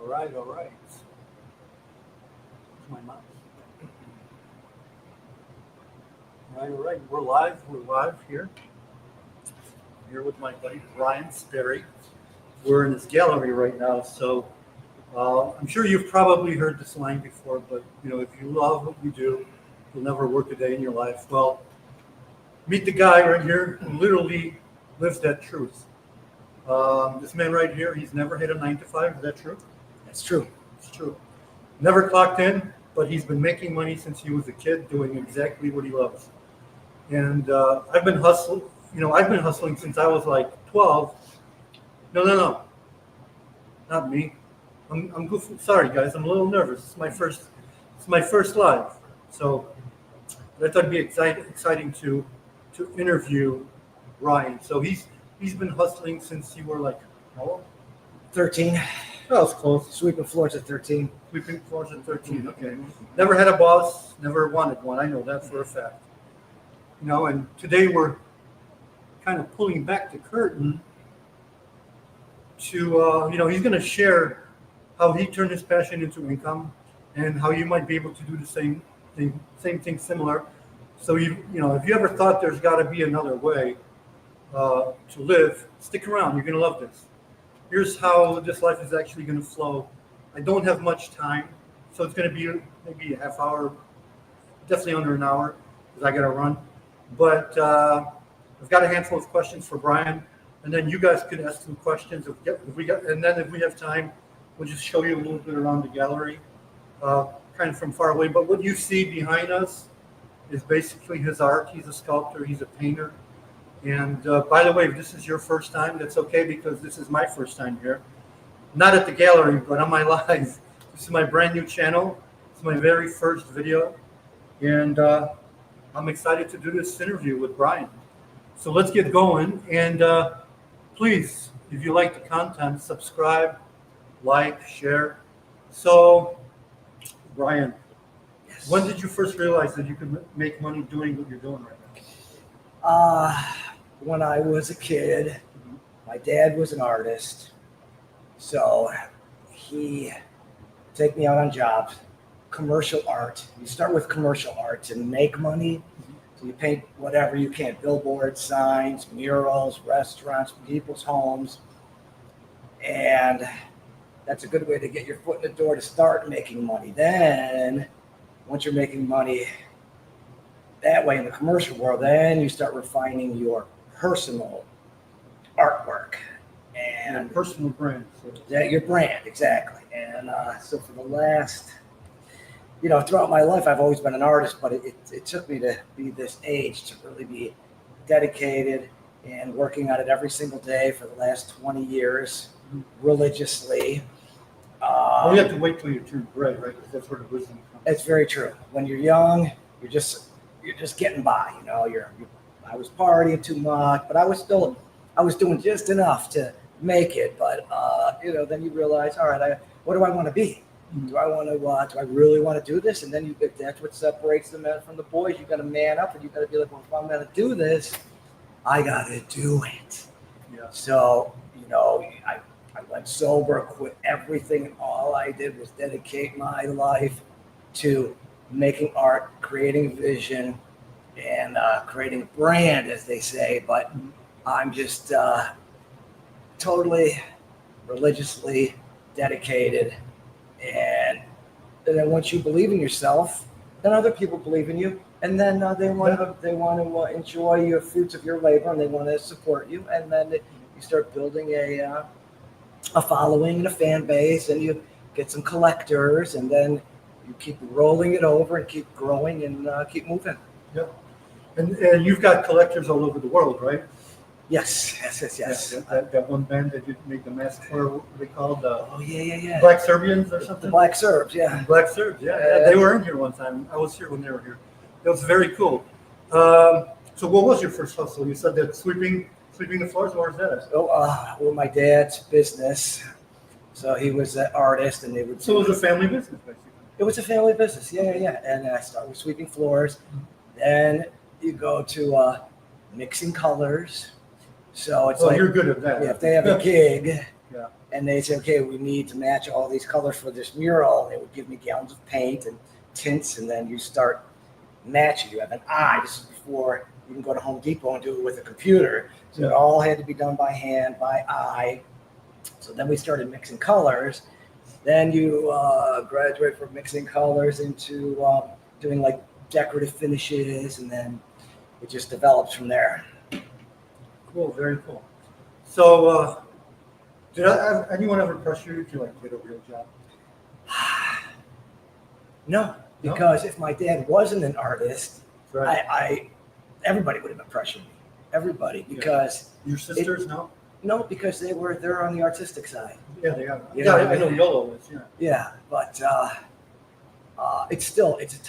All right, all right. Where's my mouse? All right. We're live. We're live here. Here with my buddy Brian Sperry. We're in his gallery right now, so I'm sure you've probably heard this line before. But if you love what you do, you'll never work a day in your life. Well, meet the guy right here who literally lives that truth. This man right here, he's never had a 9 to 5. Is that true? That's true. It's true. Never clocked in, but he's been making money since he was a kid, doing exactly what he loves. And I've been hustling. I've been hustling since I was like 12. No, not me. I'm goofy. Sorry, guys. I'm a little nervous. It's my first live. So I thought it'd be exciting to interview Ryan. So he's been hustling since you were like how old? 13. Oh, it's close. Sweeping floors at 13. Sweeping floors at 13. Okay. Never had a boss. Never wanted one. I know that for a fact. And today we're kind of pulling back the curtain to, he's going to share how he turned his passion into income and how you might be able to do the same thing similar. So, if you ever thought there's got to be another way to live, stick around. You're going to love this. Here's how this life is actually going to flow. I don't have much time, so it's going to be maybe a half hour, definitely under an hour, because I got to run. But I've got a handful of questions for Brian, and then you guys could ask some questions if we have time, we'll just show you a little bit around the gallery, kind of from far away. But what you see behind us is basically his art. He's a sculptor. He's a painter. And by the way, if this is your first time, that's okay, because this is my first time here. Not at the gallery, but on my live. This is my brand new channel. It's my very first video. And I'm excited to do this interview with Brian. So let's get going. And please, if you like the content, subscribe, like, share. So, Brian, Yes. when did you first realize that you could make money doing what you're doing right now? When I was a kid, my dad was an artist, so he take me out on jobs, commercial art. You start with commercial art to make money. So you paint whatever you can, billboards, signs, murals, restaurants, people's homes. And that's a good way to get your foot in the door to start making money. Then, once you're making money that way in the commercial world, then you start refining your personal artwork and Personal brand. So. your brand, exactly. And so for the last, throughout my life, I've always been an artist, but it took me to be this age to really be dedicated and working on it every single day for the last 20 years religiously. You have to wait till you turn gray, right? Because that's where the wisdom comes. It's very true. When you're young, you're just getting by. I was partying too much, but I was doing just enough to make it. But then you realize, all right, what do I want to be? Do I really want to do this? And then that's what separates the men from the boys. You got to man up, and you got to be like, well, if I'm going to do this, I got to do it. Yeah. So I went sober, quit everything, and all I did was dedicate my life to making art, creating vision, and creating a brand, as they say. But I'm just totally religiously dedicated. And then once you believe in yourself, then other people believe in you, and then they want to enjoy your fruits of your labor, and they want to support you, and then you start building a following and a fan base, and you get some collectors, and then you keep rolling it over and keep growing and keep moving. Yeah. And you've got collectors all over the world, right? Yes. Yeah, that one band that you made the mask for, what are they called? Yeah. Black Serbians or something? The Black Serbs, yeah. Black Serbs, yeah. They were in here one time. I was here when they were here. That was very cool. So what was your first hustle? You said that sweeping the floors, or was that? Well, my dad's business. So he was an artist, and they would. So it was a family business, basically. It was a family business, yeah. And I started with sweeping floors. Then you go to mixing colors. So it's you're good at that. Yeah, if they have a gig, Yeah. Yeah. And they say, okay, we need to match all these colors for this mural. They would give me gallons of paint and tints, and then you start matching. You have an eye. This is before you can go to Home Depot and do it with a computer. So it all had to be done by hand, by eye. So then we started mixing colors. Then you graduate from mixing colors into doing like decorative finishes, and then it just develops from there. Cool, very cool. So, did anyone ever pressure you to like get a real job? No, because if my dad wasn't an artist, Right. I everybody would have been pressuring me. Everybody, because Your sisters, no? no, because they're on the artistic side. Yeah, they are. You Yeah, know, I know YOLO is. Yeah. Yeah, but it's a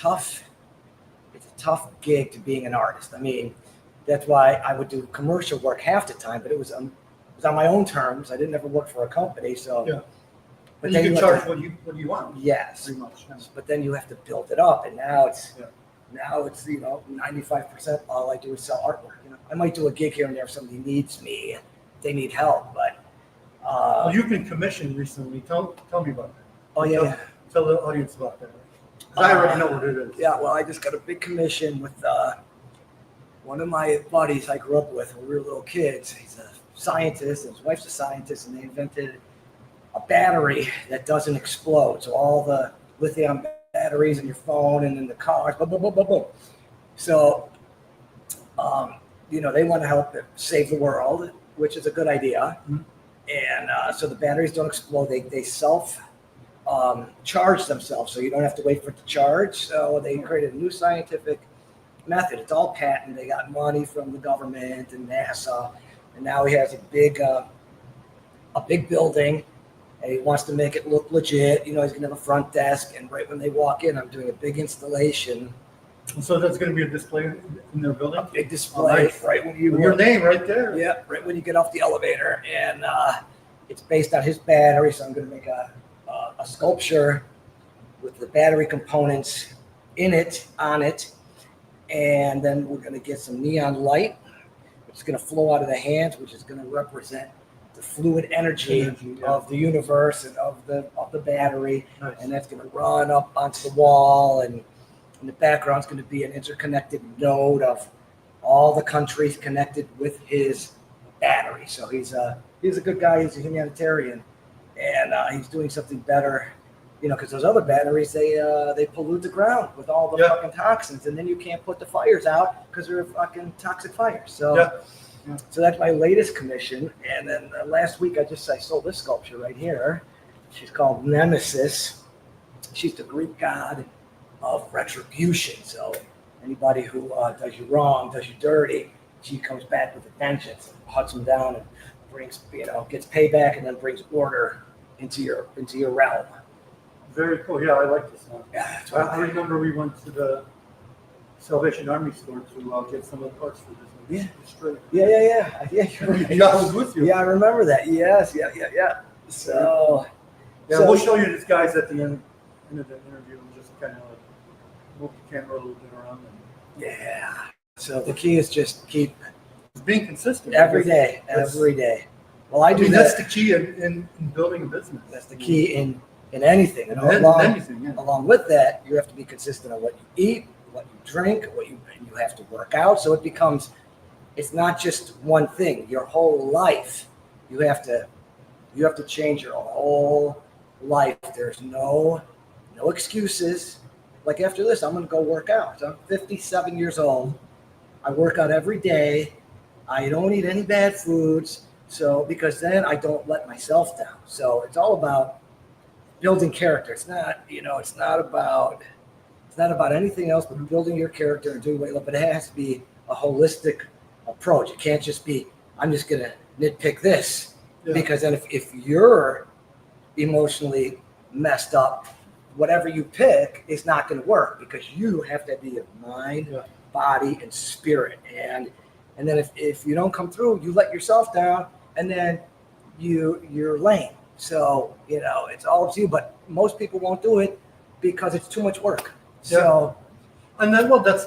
tough gig to being an artist. I mean, that's why I would do commercial work half the time, but it was on my own terms. I didn't ever work for a company, so. Yeah. But You then can have charge to- what you want. Yes, Pretty much. Yeah. but then you have to build it up, and now it's Yeah. 95% all I do is sell artwork. I might do a gig here and there if somebody needs me, they need help, but Well, you've been commissioned recently. Tell me about that. oh yeah. Tell the audience about that. 'Cause I already know what it is. Yeah, well, I just got a big commission with one of my buddies I grew up with when we were little kids. He's a scientist, and his wife's a scientist, and they invented a battery that doesn't explode. So all the lithium batteries in your phone and in the cars, boom, boom, boom, boom, boom. So, they want to help save the world, which is a good idea. Mhm. And so the batteries don't explode. They self charge themselves, so you don't have to wait for it to charge. So they created a new scientific method. It's all patent. They got money from the government and NASA, and now he has a big building, and he wants to make it look legit. He's gonna have a front desk, and right when they walk in, I'm doing a big installation, So that's going to be a display in their a building. big display Nice. right when you With your name right there. yeah, right when you get off the elevator, and it's based on his battery. So I'm going to make a sculpture with the battery components on it, and then we're going to get some neon light, which is going to flow out of the hands, which is going to represent the fluid energy Yeah. of the universe and of the battery, Nice. and that's going to run up onto the wall, and in the background is going to be an interconnected node of all the countries connected with his battery. So he's a good guy. He's a humanitarian, and he's doing something better. Because those other batteries, they pollute the ground with all the Yeah. fucking toxins, and then you can't put the fires out because they're fucking toxic fires. So, Yeah. so that's my latest commission. And then last week, I sold this sculpture right here. She's called Nemesis. She's the Greek god of retribution. So anybody who does you wrong, does you dirty, she comes back with a vengeance and hunts them down and brings, gets payback, and then brings order into your realm. Very cool. Yeah, I like this one. Yeah, that's I right. remember we went to the Salvation Army store to get some of the parts for this one. Yeah. Straight. Yeah. You're right. Yeah, I was with you. Yeah, I remember that. Yes, yeah. So, Yeah, so- we'll show you this guys at the end of the interview and just kind of like move the camera a little bit around. And yeah. So the key is just keep it's being consistent. every day. Well, I I do mean, that. that's the key in building a business. That's the key in anything. And In along, anything, yeah. along with that, you have to be consistent on what you eat, what you drink, and you have to work out. So it's not just one thing. Your whole life, you have to change your whole life. There's no excuses. Like after this, I'm going to go work out. So I'm 57 years old. I work out every day. I don't eat any bad foods. So because then I don't let myself down. So it's all about building character. It's not about anything else but building your character and doing what you love. But it has to be a holistic approach. It can't just be, I'm just going to nitpick this. Yeah. Because then if you're emotionally messed up, whatever you pick is not going to work, because you have to be a mind, Yeah. body, and spirit. And then if you don't come through, you let yourself down, and then you're lame. So it's all up to you. But most people won't do it because it's too much work. So And then, that's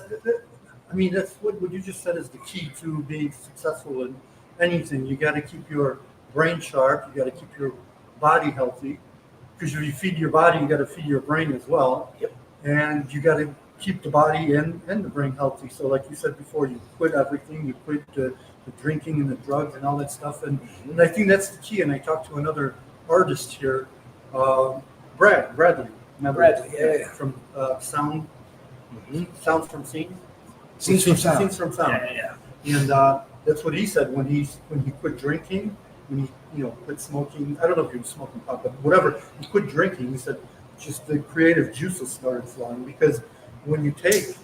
what you just said is the key to being successful in anything. You got to keep your brain sharp. You got to keep your body healthy, because if you feed your body, you got to feed your brain as well. Yep. And you got to keep the body and the brain healthy. So, like you said before, you quit everything. You quit the drinking and the drugs and all that stuff. And I think that's the key. And I talked to another artist here, Bradley. Remember? Bradley, yeah. From Sound. Mm-hmm. Sounds from Scene. Scenes from Sound. Scenes from Sound. Yeah. And that's what he said when he quit drinking, when he quit smoking. I don't know if he was smoking pot, but whatever. He quit drinking. He said just the creative juices started flowing, because when you take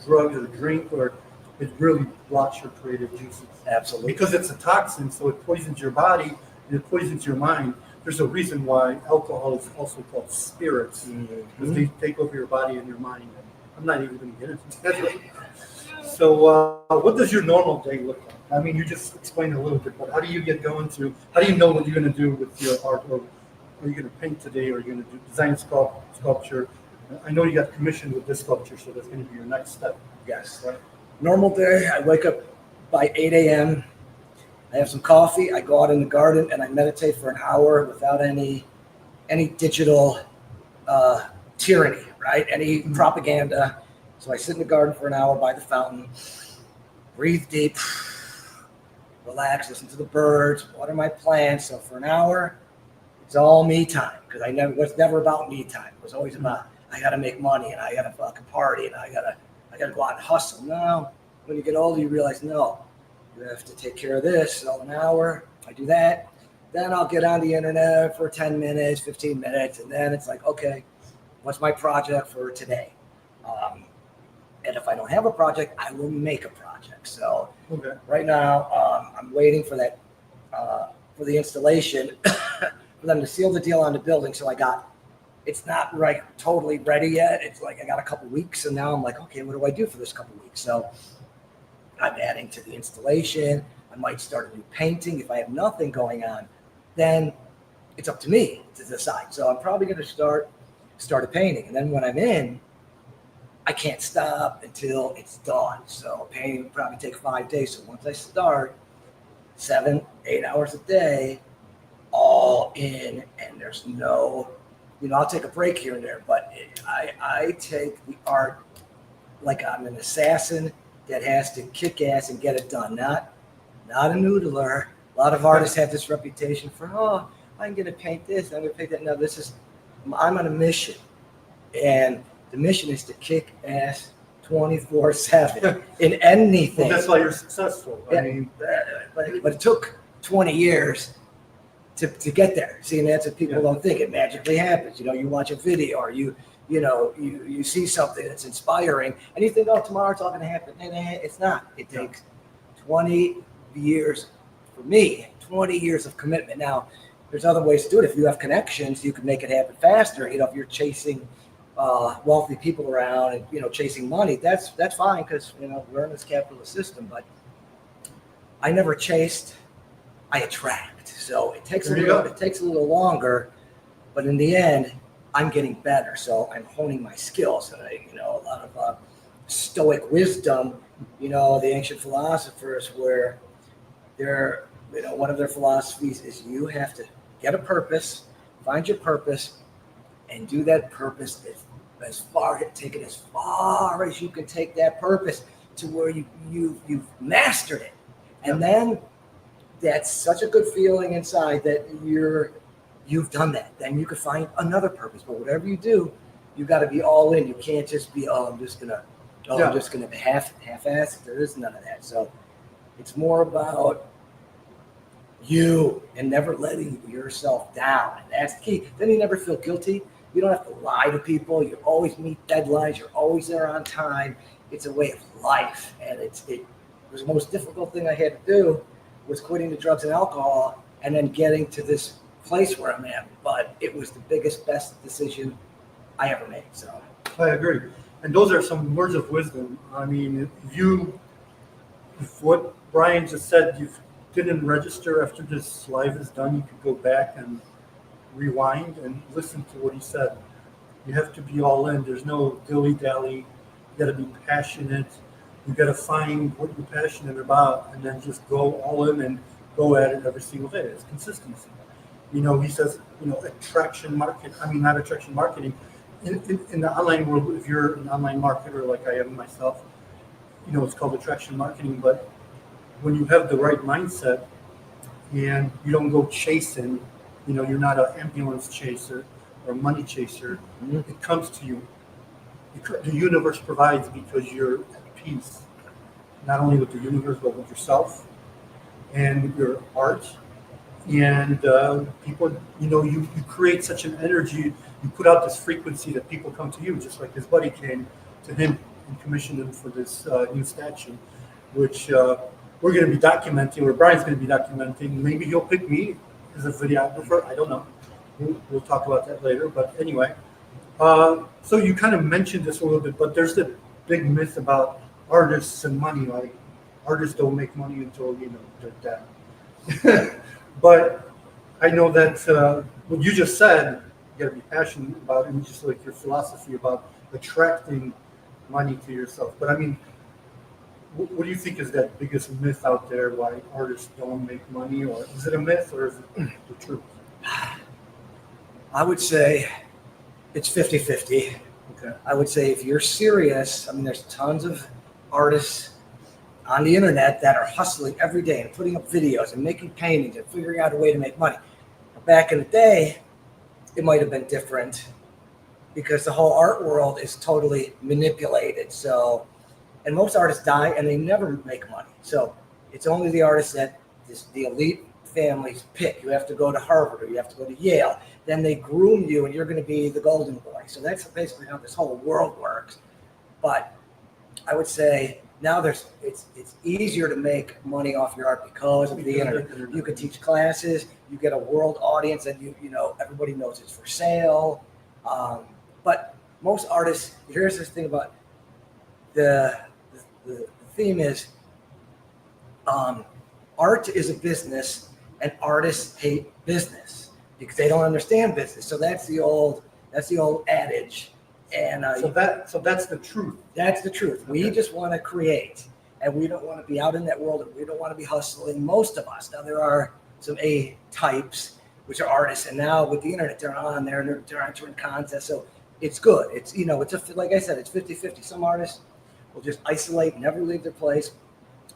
drugs or drink, or it really blocks your creative juices, Absolutely. because it's a toxin, so it poisons your body and it poisons your mind. There's a reason why alcohol is also called spirits, because they take over your body and your mind. I'm not even going to get into that. So, what does your normal day look like? I mean, you just explained a little bit, but how do you get going to? How do you know what you're going to do with your art? Or are you going to paint today? Or are you going to design sculpture? I know you got commissioned with this sculpture, so that's going to be your next step. Yes. Right? Normal day, I wake up by 8 a.m. I have some coffee. I go out in the garden and I meditate for an hour without any digital tyranny, right? Any propaganda. So I sit in the garden for an hour by the fountain, breathe deep, relax, listen to the birds, water my plants. So for an hour, it's all me time, because it was never about me time. It was always about, I got to make money and I got to fucking party and I got to go out and hustle. No, when you get older, you realize, no, you have to take care of this. So an hour, I do that. Then I'll get on the internet for 10 minutes, 15 minutes. And then it's like, okay, what's my project for today? And if I don't have a project, I will make a project. So right now, I'm waiting for that, for the installation, for them to seal the deal on the building. So it's not right totally ready yet. It's like I got a couple weeks, and now I'm like, okay, what do I do for this couple weeks? So I'm adding to the installation. I might start a new painting. If I have nothing going on, then it's up to me to decide. So I'm probably going to start a painting, and then when I'm in, I can't stop until it's done. So painting will probably take 5 days. So once I start, 7-8 hours a day, all in, and there's no, I'll take a break here and there, but I take the art like I'm an assassin that has to kick ass and get it done. Not a noodler. A lot of artists have this reputation for, I'm going to paint this, I'm going to paint that. No, I'm on a mission, and the mission is to kick ass 24/7 in anything. Well, that's why you're successful. I mean, but it took 20 years to get there. See, and that's what people don't think. It magically happens. You watch a video, or you see something that's inspiring, and you think, tomorrow it's all going to happen. And it's not. It takes 20 years for me. 20 years of commitment. Now, there's other ways to do it. If you have connections, you can make it happen faster. If you're chasing wealthy people around and chasing money, that's fine, because we're in this capitalist system. But I never chased, I attract. So it takes a little longer, but in the end, I'm getting better. So I'm honing my skills, and a lot of Stoic wisdom. The ancient philosophers, where they're one of their philosophies is you have to get a purpose, find your purpose, and do that purpose take it as far as you can take that purpose to where you've mastered it. And then that's such a good feeling inside that you've done that. Then you can find another purpose. But whatever you do, you got to be all in. You can't just be, I'm just gonna half-ass it. There is none of that. So it's more about you and never letting yourself down. And that's the key. Then you never feel guilty. You don't have to lie to people. You always meet deadlines. You're always there on time. It's a way of life. And it was the most difficult thing I had to do was quitting the drugs and alcohol and then getting to this place where I'm at. But it was the best decision I ever made. So I agree. And those are some words of wisdom. I mean, if what Brian just said, you didn't register after this live is done, you could go back and rewind and listen to what he said. You have to be all in. There's no dilly-dally. You got to be passionate. You got to find what you're passionate about, and then just go all in and go at it every single day. It's consistency. He says, attraction market. I mean, not attraction marketing. In the online world, if you're an online marketer like I am myself, it's called attraction marketing. But when you have the right mindset and you don't go chasing, you're not an ambulance chaser or a money chaser. It comes to you. The universe provides because you're at peace, not only with the universe, but with yourself and with your art. And people, you create such an energy, you put out this frequency that people come to you, just like his buddy came to him and commissioned him for this new statue, which we're going to be documenting, or Brian's going to be documenting. Maybe he'll pick me as a videographer. I don't know. We'll talk about that later. But anyway, so you kind of mentioned this a little bit, but there's the big myth about artists and money. Like, artists don't make money until, they're dead. But I know that what you just said, you got to be passionate about it, and just like your philosophy about attracting money to yourself. But I mean, what do you think is that biggest myth out there, why artists don't make money? Or is it a myth, or is it the truth? I would say it's 50-50. Okay. I would say if you're serious, I mean, there's tons of artists on the internet that are hustling every day and putting up videos and making paintings and figuring out a way to make money. Back in the day, it might have been different because the whole art world is totally manipulated. So, and most artists die and they never make money. So it's only the artists that the elite families pick. You have to go to Harvard or you have to go to Yale. Then they groom you and you're going to be the golden boy. So that's basically how this whole world works. But I would say now it's easier to make money off your art because of the internet. You can teach classes, you get a world audience, and everybody knows it's for sale. But most artists, here's this thing about the theme is art is a business and artists hate business because they don't understand business. So that's the old adage. And so that's the truth. That's the truth. We just want to create, and we don't want to be out in that world, and we don't want to be hustling. Most of us. Now there are some A types, which are artists, and now with the internet, they're on there and they're entering contests. So it's good. It's like I said, it's 50-50. Some artists will just isolate, never leave their place,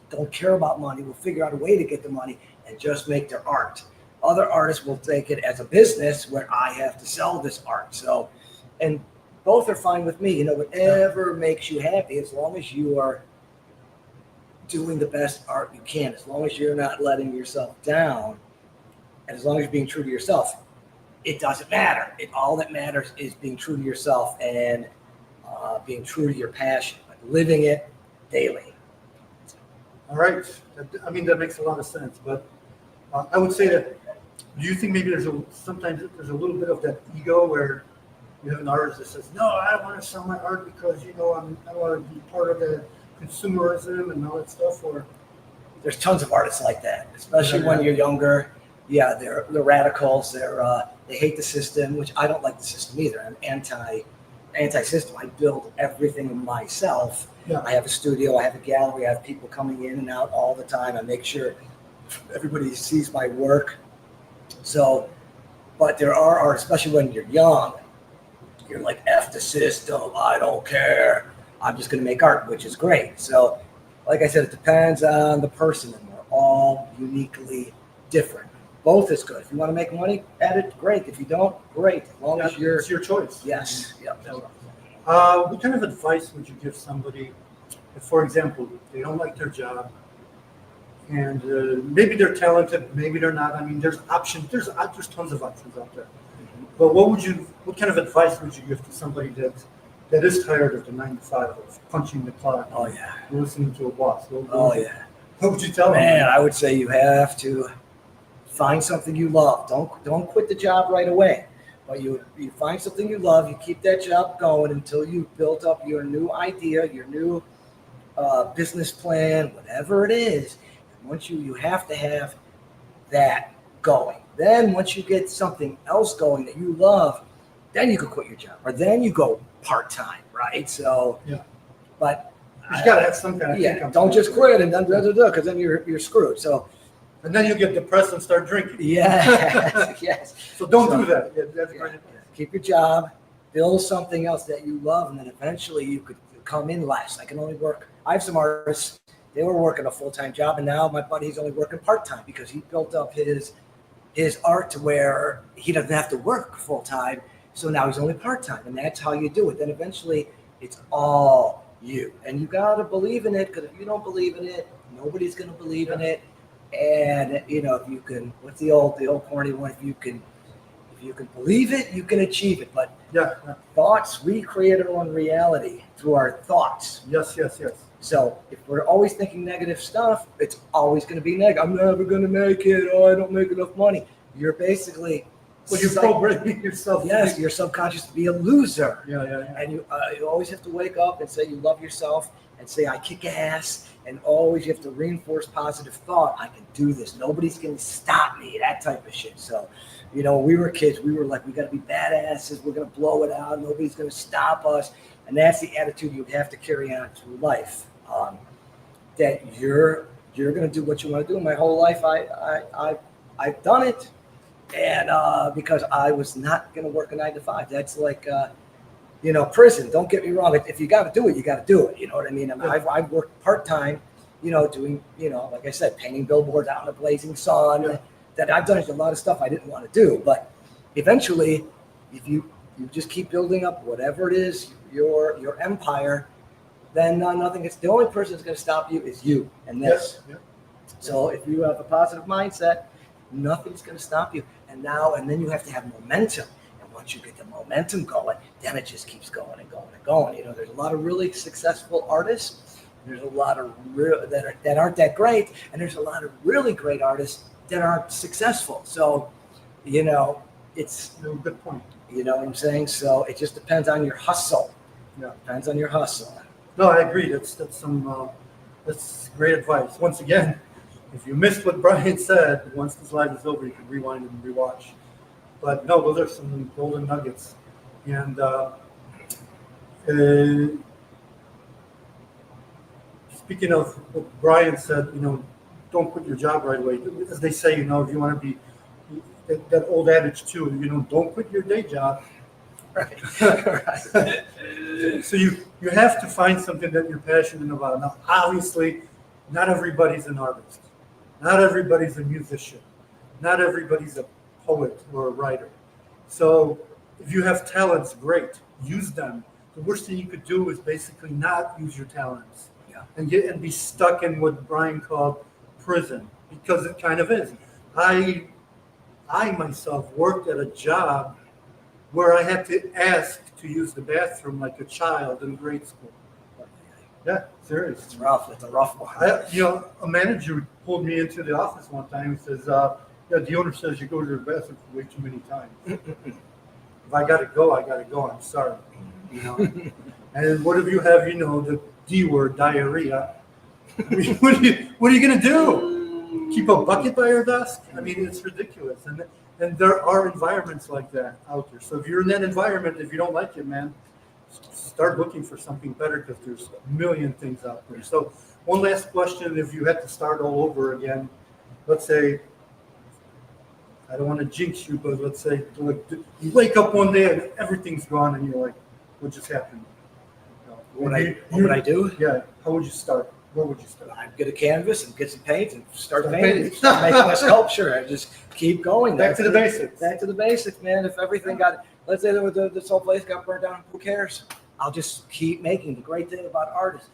don't care about money, will figure out a way to get the money and just make their art. Other artists will take it as a business where I have to sell this art. So, and both are fine with me. Whatever makes you happy, as long as you are doing the best art you can, as long as you're not letting yourself down, and as long as you're being true to yourself, it doesn't matter. All that matters is being true to yourself and being true to your passion, like living it daily. All right. I mean, that makes a lot of sense. But I would say that, do you think maybe sometimes there's a little bit of that ego where you have an artist that says, no, I want to sell my art because, I want to be part of the consumerism and all that stuff? Or there's tons of artists like that, especially when you're younger. Yeah, they're radicals. They hate the system, which I don't like the system either. I'm anti-system. I build everything myself. Yeah. I have a studio, I have a gallery, I have people coming in and out all the time. I make sure everybody sees my work. So, but there are artists, especially when you're young, you're like, F the system, I don't care. I'm just going to make art, which is great. So, like I said, it depends on the person, and we're all uniquely different. Both is good. If you want to make money at it, great. If you don't, great. As long as it's your choice. Yes. Yep. What kind of advice would you give somebody if, for example, they don't like their job and maybe they're talented, maybe they're not? I mean, there's options. There's tons of options out there. But what kind of advice would you give to somebody that is tired of the 9 to 5, of punching the clock? Oh yeah. Listening to a boss. Yeah. What would you tell them? Man, I would say you have to find something you love. Don't quit the job right away. But you find something you love, you keep that job going until you've built up your new idea, your new business plan, whatever it is. And once you have to have that going. Then once you get something else going that you love, then you can quit your job, or then you go part-time, right? So, yeah. But you got to have some kind of income. Don't just quit and because then you're screwed. So And then you get depressed and start drinking. Yes, yes. So don't do that. Yeah, that's Yeah, great. yeah. Keep your job, build something else that you love, and then eventually you could come in less. I can only work. I have some artists. They were working a full-time job, and now my buddy's only working part-time because he built up his art to where he doesn't have to work full-time. So now he's only part-time, and that's how you do it. Then eventually it's all you, and you gotta believe in it, because if you don't believe in it, nobody's gonna believe in it. And you know, if you can, what's the old corny one? If you can believe it, you can achieve it. But Yeah. thoughts, we create our own reality through our thoughts. Yes. So if we're always thinking negative stuff, it's always going to be negative. I'm never going to make it. Oh, I don't make enough money. You're basically, Well, you're programming yourself. yes, you're subconscious to be a loser. Yeah. And you always have to wake up and say you love yourself and say I kick ass. And always you have to reinforce positive thought. I can do this. Nobody's going to stop me. That type of shit. So, you know, when we were kids, we were like, we got to be badasses. We're going to blow it out. Nobody's going to stop us. And that's the attitude you have to carry on through life. That you're going to do what you want to do. My whole life, I've done it. And because I was not going to work a 9 to 5. That's like, you know, prison. Don't get me wrong. If you got to do it, you got to do it. You know what I mean? I've worked part-time, you know, doing, you know, like I said, painting billboards out in the blazing sun. Yeah. That I've done a lot of stuff I didn't want to do. But eventually, if you just keep building up whatever it is, your empire, then nothing is, the only person that's going to stop you is you and this. Yeah. So if you have a positive mindset, nothing's going to stop you. And then you have to have momentum. And once you get the momentum going, then it just keeps going and going and going. You know, there's a lot of really successful artists. There's a lot of that aren't that great. And there's a lot of really great artists that aren't successful. So, you know, it's, No, good point. you know what I'm saying? So it just depends on your hustle. Yeah. Depends on your hustle. No, I agree. That's great advice. Once again, if you missed what Brian said, once this live is over, you can rewind and rewatch. But no, those are some golden nuggets. And speaking of what Brian said, you know, don't quit your job right away. As they say, you know, if you want to be that old adage too, you know, don't quit your day job. Right. So you have to find something that you're passionate about. Now, obviously, not everybody's an artist. Not everybody's a musician. Not everybody's a poet or a writer. So if you have talents, great. Use them. The worst thing you could do is basically not use your talents. Yeah. And be stuck in what Brian called prison, because it kind of is. I myself worked at a job where I had to ask to use the bathroom like a child in grade school. Yeah, serious. It's rough. It's a rough one. A manager pulled me into the office one time and says, yeah, the owner says you go to the bathroom way too many times. If I got to go, I got to go. I'm sorry. You know? And what if you have, you know, the D word, diarrhea? I mean, what are you going to do? Keep a bucket by your desk? I mean, it's ridiculous. And there are environments like that out there. So if you're in that environment, if you don't like it, man, start looking for something better, because there's a million things out there. So one last question, if you had to start all over again, let's say, I don't want to jinx you, but let's say you wake up one day and everything's gone and you're like, what just happened? What would I do? Yeah, how would you start? Where would you start? I'd get a canvas and get some paint and start Start painting. painting. Start making a sculpture. I just keep going. Back to the basics. Back to the basics, man. If everything let's say this whole place got burned down, who cares? I'll just keep making. The great thing about art is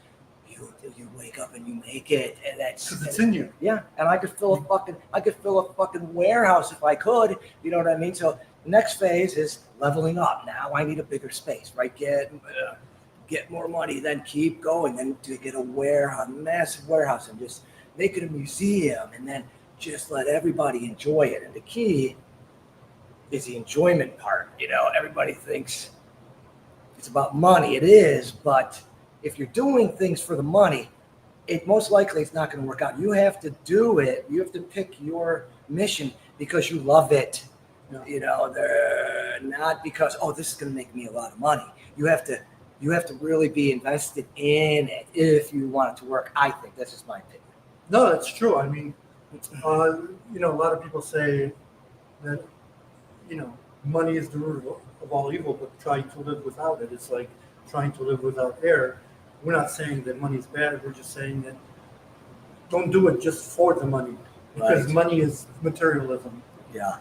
you wake up and you make it, and that's Because it's in you. yeah. And I could fill a fucking warehouse if I could. You know what I mean? So the next phase is leveling up. Now I need a bigger space, right? Get more money, then keep going, then to get a massive warehouse, and just make it a museum, and then just let everybody enjoy it. And the key is the enjoyment part. You know, everybody thinks it's about money. It is, but if you're doing things for the money, it most likely it's not going to work out. You have to do it. You have to pick your mission because you love it. Yeah. You know, they're not because, oh, this is going to make me a lot of money. You have to really be invested in it if you want it to work. I think that's just my opinion. No, that's true. I mean, A lot of people say that, money is the root of all evil, but trying to live without it, it's like trying to live without air. We're not saying that money's bad. We're just saying that don't do it just for the money, because Right. money is materialism. Yeah.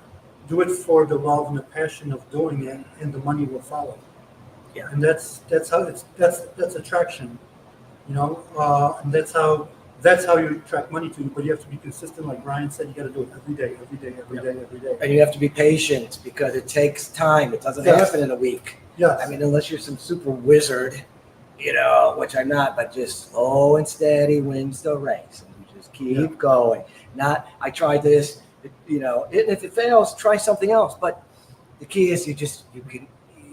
Do it for the love and the passion of doing it, and the money will follow. Yeah. And that's how that's attraction, and that's how you attract money to you. But you have to be consistent, like Brian said. You got to do it every day, every day, every day, every day. And you have to be patient because it takes time. It doesn't Yes. happen in a week. Yes. I mean, unless you're some super wizard, which I'm not, but just slow and steady wins the race. And you just keep going. Not, I tried this, if it fails, try something else. But the key is you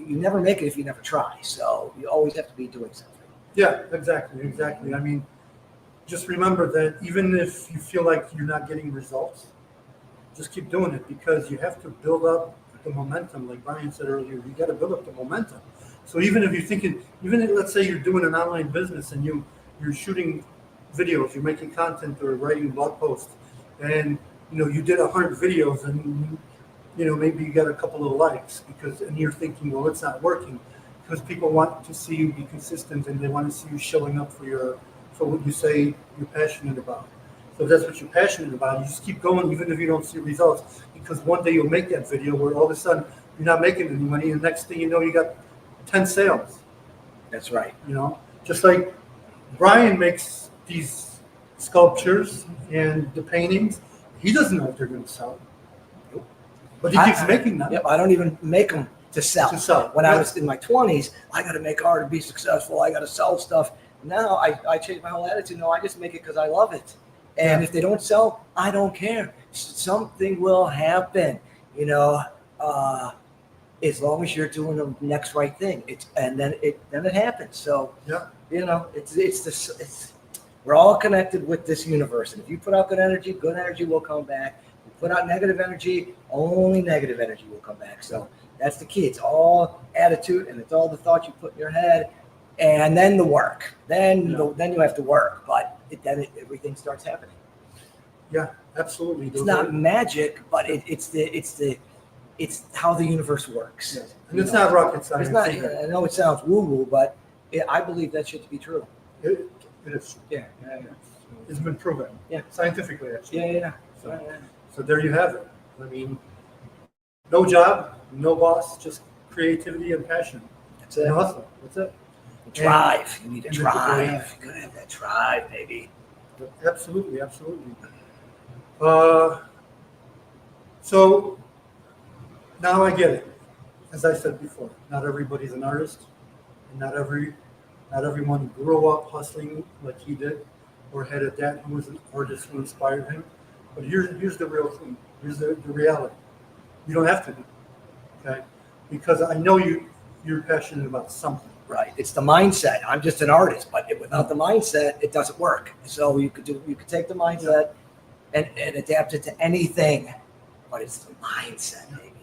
never make it if you never try. So you always have to be doing something. Yeah, exactly. I mean, just remember that even if you feel like you're not getting results, just keep doing it, because you have to build up the momentum. Like Brian said earlier, you got to build up the momentum. So even if you're thinking, let's say you're doing an online business and you're shooting videos, you're making content or writing blog posts, and you did 100 videos and maybe you got a couple of likes, and you're thinking, well, it's not working, because people want to see you be consistent and they want to see you showing up for what you say you're passionate about. So if that's what you're passionate about, you just keep going even if you don't see results, because one day you'll make that video where all of a sudden you're not making any money, and the next thing you know, you got 10 sales. That's right. Just like Brian makes these sculptures and the paintings, he doesn't know if they're going to sell, but he keeps making them. Yep, I don't even make them to sell. When I was in my 20s, I got to make art and be successful. I got to sell stuff. Now I changed my whole attitude. No, I just make it because I love it. And if they don't sell, I don't care. Something will happen, as long as you're doing the next right thing. Then it happens. So we're all connected with this universe. And if you put out good energy will come back. If you put out negative energy, only negative energy will come back. So that's the key. It's all attitude, and it's all the thoughts you put in your head, and then the work. Then you have to work, but everything starts happening. Yeah, absolutely. It's not magic, but it's how the universe works. Yes. And it's not rocket science. It's not. I know it sounds woo-woo, but I believe that shit to be true. It is. Yeah. It's been proven. Yeah. Scientifically, actually. Yeah. So there you have it. I mean, no job, no boss, just creativity and passion. That's it. And hustle. That's it. Drive. You need to and drive. You gotta have that drive, baby. Absolutely. So now I get it. As I said before, not everybody's an artist, and not everyone grew up hustling like he did, or had a dad who was an artist who inspired him. But here's the real thing. Here's the reality. You don't have to be, okay? Because I know you're passionate about something. Right. It's the mindset. I'm just an artist, but without the mindset, it doesn't work. So you could take the mindset and adapt it to anything, but it's the mindset, baby.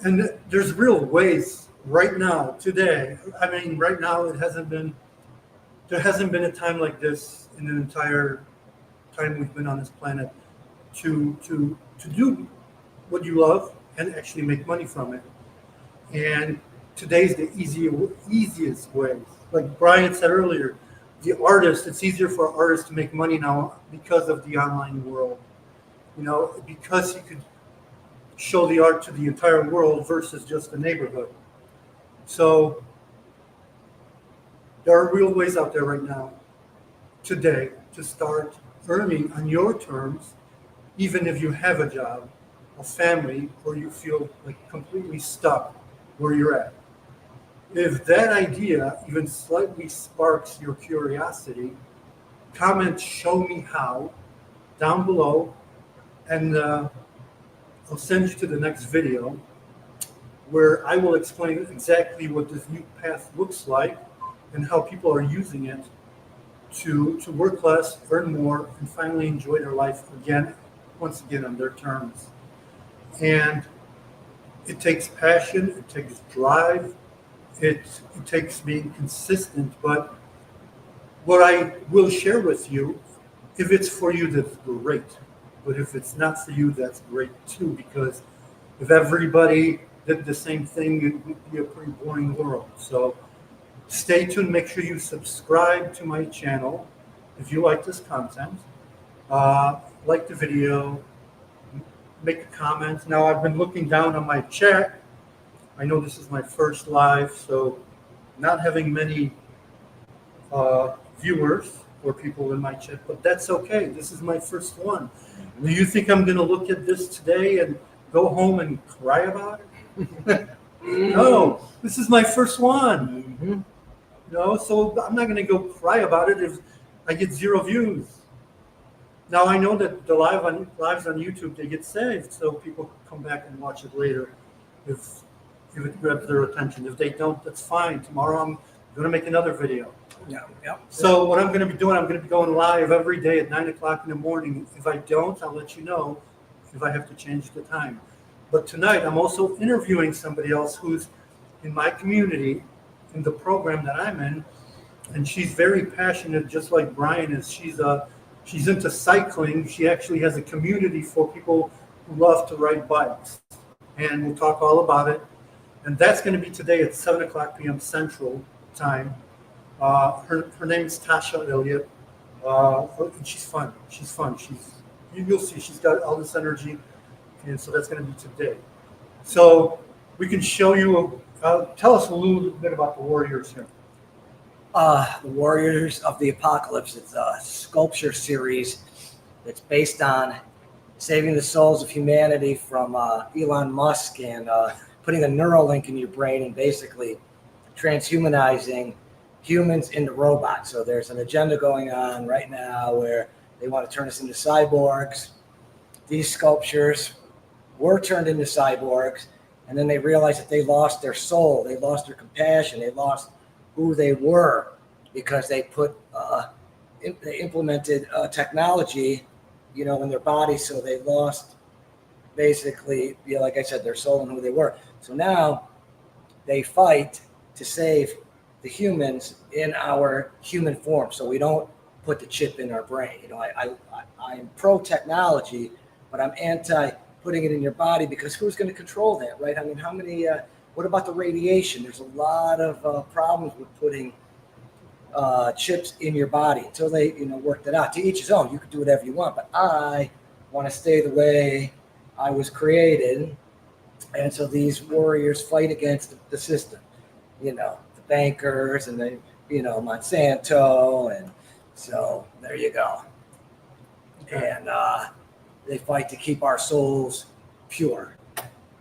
And there's real ways right now, today. I mean, right now there hasn't been a time like this in the entire time we've been on this planet to do what you love and actually make money from it. And today's the easiest way. Like Brian said earlier, it's easier for artists to make money now because of the online world. Because you could show the art to the entire world versus just the neighborhood. So there are real ways out there right now, today, to start earning on your terms, even if you have a job, a family, or you feel like completely stuck where you're at. If that idea even slightly sparks your curiosity, comment "show me how" down below, and I'll send you to the next video where I will explain exactly what this new path looks like and how people are using it to work less, earn more, and finally enjoy their life once again on their terms. And it takes passion, it takes drive, it takes being consistent. But what I will share with you, if it's for you, that's great. But if it's not for you, that's great too, because if everybody did the same thing, it would be a pretty boring world. So stay tuned. Make sure you subscribe to my channel if you like this content. Like the video, make a comment. Now, I've been looking down on my chat. I know this is my first live, so not having many viewers or people in my chat, but that's okay. This is my first one. Do you think I'm going to look at this today and go home and cry about it? No, this is my first one. So I'm not going to go cry about it if I get 0 views. Now, I know that the lives on YouTube, they get saved, so people come back and watch it later if it grabs their attention. If they don't, that's fine. Tomorrow I'm going to make another video. Yeah. So what I'm going to be doing, I'm going to be going live every day at 9 o'clock in the morning. If I don't, I'll let you know if I have to change the time. But tonight, I'm also interviewing somebody else who's in my community, in the program that I'm in, and she's very passionate, just like Brian is. She's into cycling. She actually has a community for people who love to ride bikes, and we'll talk all about it. And that's going to be today at 7 o'clock p.m. Central Time. Her name is Tasha Elliott. She's fun. You'll see, she's got all this energy, and so that's going to be today. So we can show you. Tell us a little bit about the Warriors here. The Warriors of the Apocalypse. It's a sculpture series that's based on saving the souls of humanity from Elon Musk and putting a Neuralink in your brain and basically transhumanizing humans into robots. So there's an agenda going on right now where they want to turn us into cyborgs. These sculptures were turned into cyborgs, and then they realized that they lost their soul, they lost their compassion, they lost who they were because they they implemented technology, in their bodies. So they lost basically, like I said, their soul and who they were. So now they fight to save the humans in our human form, so we don't put the chip in our brain. I'm pro technology, but I'm anti putting it in your body, because who's going to control that, right? I mean, how many? What about the radiation? There's a lot of problems with putting chips in your body until they, worked it out. To each his own. You can do whatever you want, but I want to stay the way I was created, and so these warriors fight against the system. The bankers and the Monsanto, and so there you go. Okay. And they fight to keep our souls pure.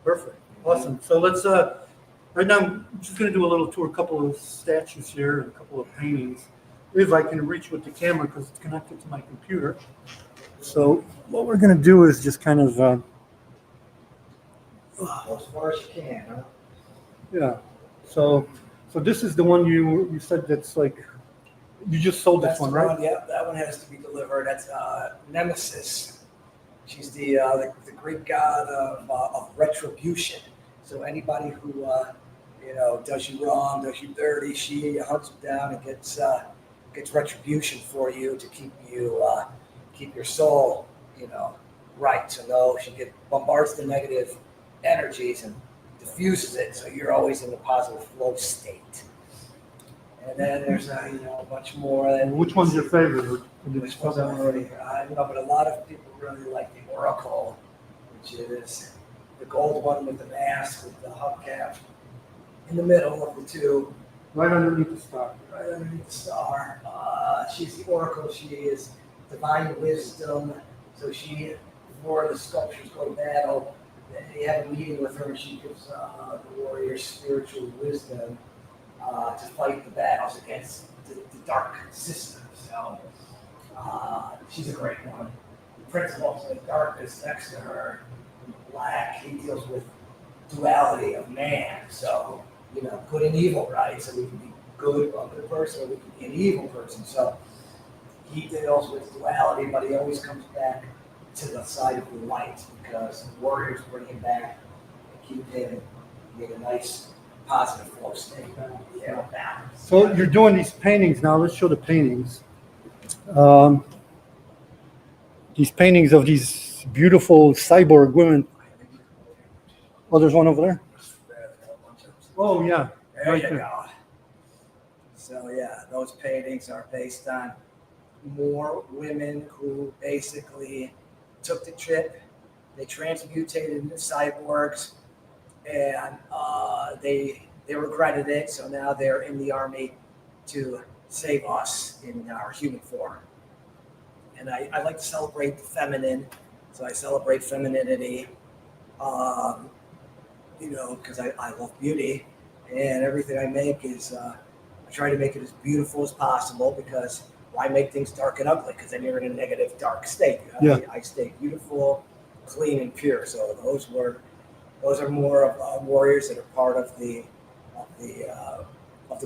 Perfect. Awesome. So let's right now I'm just going to do a little tour, a couple of statues here and a couple of paintings, if I can reach with the camera because it's connected to my computer. So what we're going to do is just kind of As far as you can, huh? yeah. So this is the one you said that's like, you just sold this one, right? Yeah, that one has to be delivered. That's Nemesis. She's the Greek god of retribution. So anybody who does you wrong, does you dirty, she hunts you down and gets retribution for you to keep your soul right. So no, she bombards the negative energies and diffuses it, so you're always in the positive flow state. And then there's a bunch more. Which one's your favorite? Which one's already? I don't know, but a lot of people really like the Oracle, which is the gold one with the mask with the hubcap in the middle of the two. Right underneath the star. Right underneath the star. She's the Oracle. She is divine wisdom. So before the sculptures go to battle, they have a meeting with her, and she gives the warriors spiritual wisdom to fight the battles against the dark system. So she's a great one. The principal of the darkness next to her, black, he deals with duality of man. So, good and evil, right? So we can be a good person, or we can be an evil person. So he deals with duality, but he always comes back to the side of the light, because the warriors bring him back and keep him in a nice positive flow state. Balance. So you're doing these paintings now. Let's show the paintings. These paintings of these beautiful cyborg women. Oh, there's one over there. Oh, yeah. There Right you there. go. So yeah, those paintings are based on more women who basically took the trip. They transmutated into cyborgs, and they regretted it. So now they're in the army to save us in our human form. And I like to celebrate the feminine, so I celebrate femininity. Because I love beauty, and everything I make is I try to make it as beautiful as possible, because why make things dark and ugly? Because then you're in a negative, dark state. Yeah. I stay beautiful, clean, and pure. So those are more of warriors that are part of the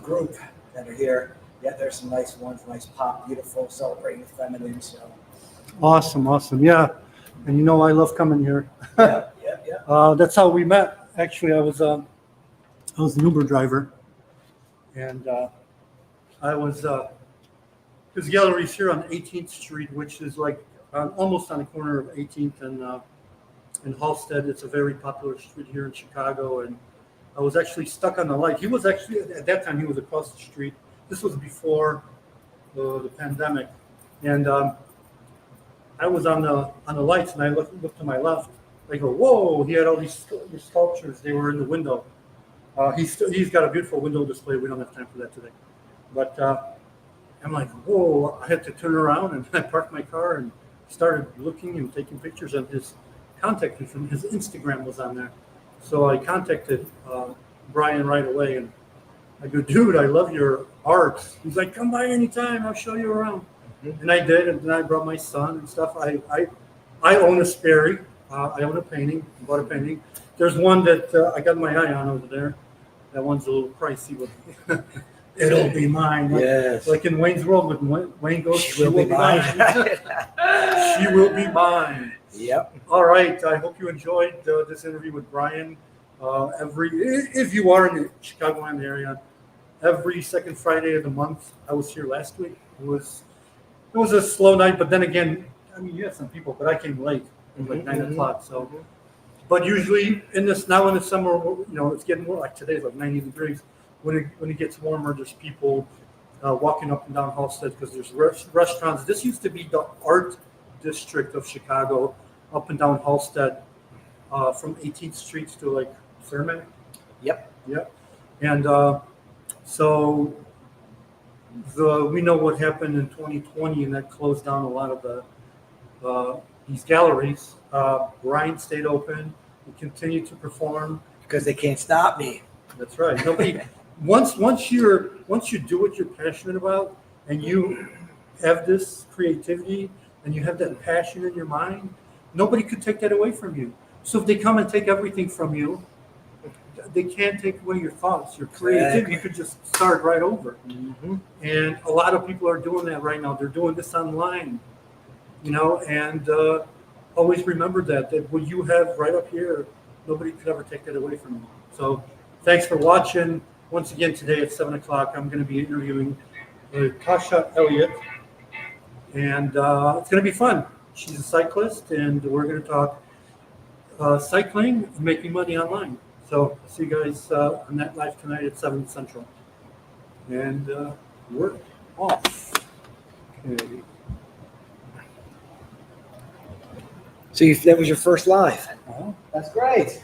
group that are here. Yeah, there's some nice ones, nice pop, beautiful, celebrating the feminine. So Awesome. Yeah. And I love coming here. yeah. That's how we met. Actually, I was an Uber driver, and I was his gallery's here on 18th Street, which is like almost on the corner of 18th and Halsted. It's a very popular street here in Chicago, and I was actually stuck on the light. He was actually at that time he was across the street. This was before the pandemic, and I was on the lights, and I looked to my left. I go, whoa! He had all these sculptures. They were in the window. He's got a beautiful window display. We don't have time for that today, but I'm like, whoa! I had to turn around, and I parked my car and started looking and taking pictures of his contact information. His Instagram was on there, so I contacted Brian right away, and I go, dude, I love your art. He's like, come by anytime. I'll show you around. Mm-hmm. And I did, and then I brought my son and stuff. I own a Sperry. I own a painting. I bought a painting. There's one that I got my eye on over there. That one's a little pricey, but it'll be mine. Yes. Like in Wayne's World, when Wayne goes, she will be mine. She will be mine. Yep. All right. I hope you enjoyed this interview with Brian. If you are in the Chicagoland area, every second Friday of the month. I was here last week. It was a slow night, but then again, I mean, you had some people, but I came late. It was like 9 o'clock. So, but usually in the summer, it's getting more. Like today's like 90 degrees. When it gets warmer, there's people walking up and down Halsted because there's restaurants. This used to be the art district of Chicago, up and down Halsted, from 18th Street to like Thurman. Yep. And so we know what happened in 2020, and that closed down a lot of these galleries. Brian stayed open. We continued to perform Because they can't stop me. That's right. Nobody. Once you do what you're passionate about, and you have this creativity, and you have that passion in your mind, nobody could take that away from you. So if they come and take everything from you, they can't take away your thoughts, your creativity. Exactly. You could just start right over. Mm-hmm. And a lot of people are doing that right now. They're doing this online, and always remember that what you have right up here, nobody could ever take that away from you. So thanks for watching. Once again, today at 7 o'clock, I'm going to be interviewing Tasha Elliott, and it's going to be fun. She's a cyclist, and we're going to talk cycling and making money online. So see you guys on that live tonight at 7 Central. And we're off. Okay. So that was your first live. Uh-huh. That's great.